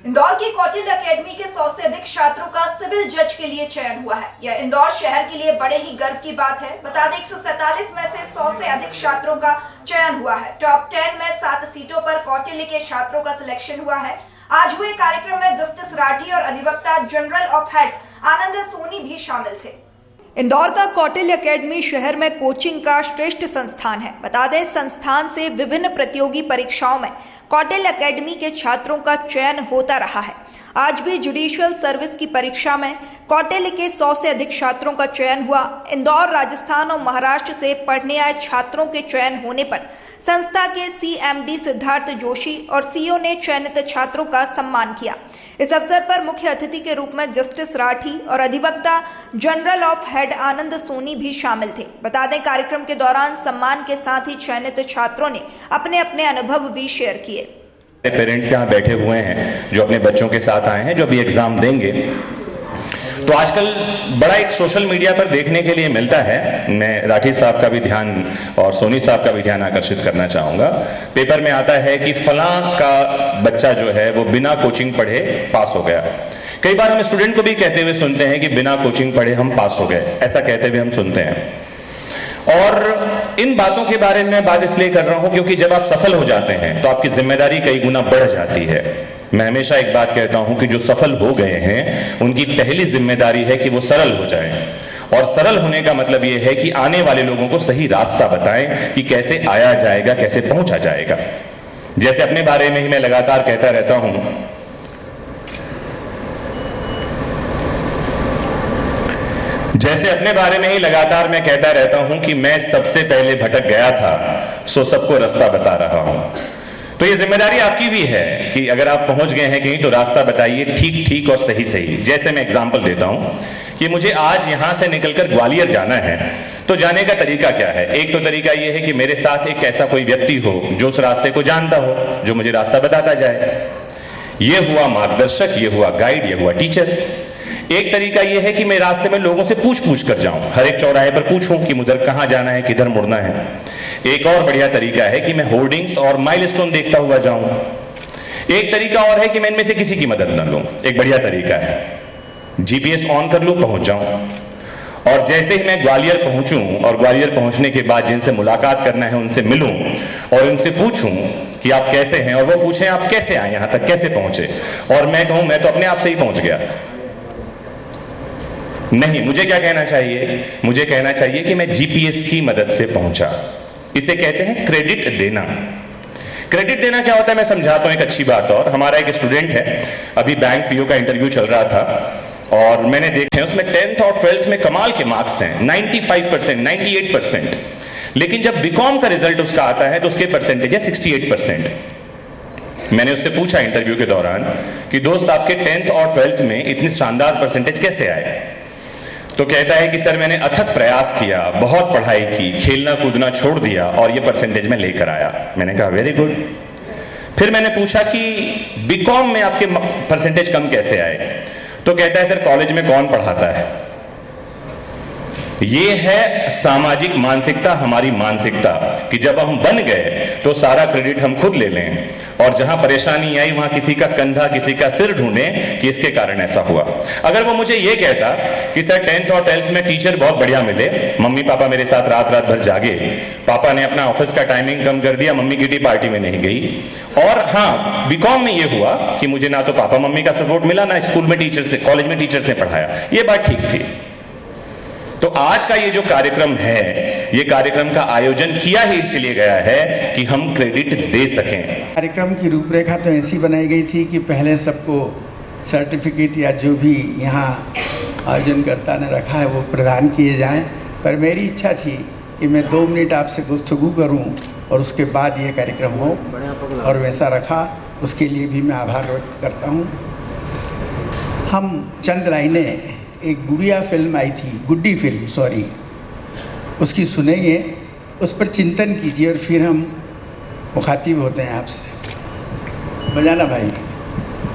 इंदौर की कौटिल्य एकेडमी के 100 से अधिक छात्रों का सिविल जज के लिए चयन हुआ है। यह इंदौर शहर के लिए बड़े ही गर्व की बात है। बता दें 147 में से 100 से अधिक छात्रों का चयन हुआ है। टॉप 10 में 7 सीटों पर कौटिल्य के छात्रों का सिलेक्शन हुआ है। आज हुए कार्यक्रम में जस्टिस राठी और अधिवक्ता जनरल ऑफ हेड आनंद सोनी भी शामिल थे। इंदौर का कौटिल्य एकेडमी शहर में कोचिंग का श्रेष्ठ संस्थान है। बता दें संस्थान से विभिन्न प्रतियोगी परीक्षाओं में कौटिल्य एकेडमी के छात्रों का चयन होता रहा है। आज भी जुडिशियल सर्विस की परीक्षा में कौटिल्य के 100 से अधिक छात्रों का चयन हुआ। इंदौर, राजस्थान और महाराष्ट्र से पढ़ने आए छात्रों के चयन होने पर संस्था के CMD सिद्धार्थ जोशी और CEO ने चयनित छात्रों का सम्मान किया। इस अवसर पर मुख्य अतिथि के रूप में जस्टिस राठी और अधिवक्ता जनरल ऑफ हेड आनंद सोनी भी शामिल थे। बता दें कार्यक्रम के दौरान सम्मान के साथ ही चयनित छात्रों ने अपने अपने अनुभव भी शेयर किए। पेरेंट्स यहाँ बैठे हुए हैं जो अपने बच्चों के साथ आए हैं, जो अभी एग्जाम देंगे। तो आजकल बड़ा एक सोशल मीडिया पर देखने के लिए मिलता है। मैं राठी साहब का भी ध्यान और सोनी साहब का भी ध्यान आकर्षित करना चाहूँगा। पेपर में आता है कि फलां का बच्चा जो है वो बिना कोचिंग पढ़े पास हो गया। कई बार हम स्टूडेंट को भी कहते हुए सुनते हैं कि बिना कोचिंग पढ़े हम पास हो गए, ऐसा कहते हुए हम सुनते हैं। और इन बातों के बारे में बात इसलिए कर रहा हूँ क्योंकि जब आप सफल हो जाते हैं तो आपकी जिम्मेदारी कई गुना बढ़ जाती है। मैं हमेशा एक बात कहता हूं कि जो सफल हो गए हैं उनकी पहली जिम्मेदारी है कि वो सरल हो जाएं। और सरल होने का मतलब ये है कि आने वाले लोगों को सही रास्ता बताएं कि कैसे आया जाएगा, कैसे पहुंचा जाएगा। जैसे अपने बारे में ही मैं लगातार कहता रहता हूं, जैसे अपने बारे में ही लगातार मैं कहता रहता हूं कि मैं सबसे पहले भटक गया था, सो सबको रास्ता बता रहा हूं। तो ये जिम्मेदारी आपकी भी है कि अगर आप पहुंच गए हैं कहीं तो रास्ता बताइए, ठीक ठीक और सही सही। जैसे मैं एग्जांपल देता हूं कि मुझे आज यहां से निकलकर ग्वालियर जाना है, तो जाने का तरीका क्या है? एक तो तरीका ये है कि मेरे साथ एक ऐसा कोई व्यक्ति हो जो उस रास्ते को जानता हो, जो मुझे रास्ता बताता जाए। ये हुआ मार्गदर्शक, ये हुआ गाइड, ये हुआ टीचर। एक तरीका यह है कि मैं रास्ते में लोगों से पूछ कर जाऊं, हर एक चौराहे पर पूछूं कि मुझे कहां जाना है, किधर मुड़ना है। एक और बढ़िया तरीका है कि मैं होर्डिंग्स और माइलस्टोन देखता हुआ जाऊं। एक तरीका और है कि मैं इनमें से किसी की मदद न लूं। एक बढ़िया तरीका है GPS ऑन कर लूं, पहुंच जाऊं। और जैसे ही मैं ग्वालियर पहुंचूं और ग्वालियर पहुंचने के बाद जिनसे मुलाकात करना है उनसे मिलूं और उनसे पूछूं कि आप कैसे हैं, और वो पूछें आप कैसे आए यहां तक, कैसे पहुंचे, और मैं कहूं मैं तो अपने आप से ही पहुंच गया। नहीं, मुझे क्या कहना चाहिए? मुझे कहना चाहिए कि मैं GPS की मदद से पहुंचा। इसे कहते हैं क्रेडिट देना। क्रेडिट देना क्या होता है मैं समझाता हूं एक अच्छी बात। और हमारा एक स्टूडेंट है, अभी बैंक PO का इंटरव्यू चल रहा था और मैंने देखे उसमें 10th और 12th में कमाल के मार्क्स हैं, 95%, 98%। लेकिन जब BCom का रिजल्ट उसका आता है तो उसके परसेंटेज है 68%। मैंने उससे पूछा इंटरव्यू के दौरान कि दोस्त आपके 10th और 12th में इतनी शानदार परसेंटेज कैसे आए? तो कहता है कि सर मैंने अथक प्रयास किया, बहुत पढ़ाई की, खेलना कूदना छोड़ दिया और ये परसेंटेज में लेकर आया। मैंने कहा वेरी गुड। फिर मैंने पूछा कि BCom में आपके परसेंटेज कम कैसे आए? तो कहता है सर कॉलेज में कौन पढ़ाता है। ये है सामाजिक मानसिकता, हमारी मानसिकता कि जब हम बन गए तो सारा क्रेडिट हम खुद ले लें, और जहां परेशानी आई वहां किसी का कंधा, किसी का सिर ढूंढे कि इसके कारण ऐसा हुआ। अगर वो मुझे ये कहता कि सर 10th और 12th में टीचर बहुत बढ़िया मिले, मम्मी पापा मेरे साथ रात रात भर जागे, पापा ने अपना ऑफिस का टाइमिंग कम कर दिया, मम्मी किटी पार्टी में नहीं गई, और हाँ BCom में ये हुआ कि मुझे ना तो पापा मम्मी का सपोर्ट मिला, ना स्कूल में टीचर से, कॉलेज में टीचर्स ने पढ़ाया, ये बात ठीक थी। तो आज का ये जो कार्यक्रम है, ये कार्यक्रम का आयोजन किया ही इसलिए गया है कि हम क्रेडिट दे सकें। कार्यक्रम की रूपरेखा तो ऐसी बनाई गई थी कि पहले सबको सर्टिफिकेट या जो भी यहाँ आयोजनकर्ता ने रखा है वो प्रदान किए जाएं, पर मेरी इच्छा थी कि मैं 2 मिनट आपसे गुफ्तगू करूं और उसके बाद ये कार्यक्रम हो, और वैसा रखा। उसके लिए भी मैं आभार व्यक्त करता हूँ। हम चंद लाइनें, एक गुड़िया फिल्म आई थी, गुड्डी फिल्म सॉरी, उसकी सुनेंगे, उस पर चिंतन कीजिए और फिर हम मुखातिब होते हैं आपसे। बजाना भाई।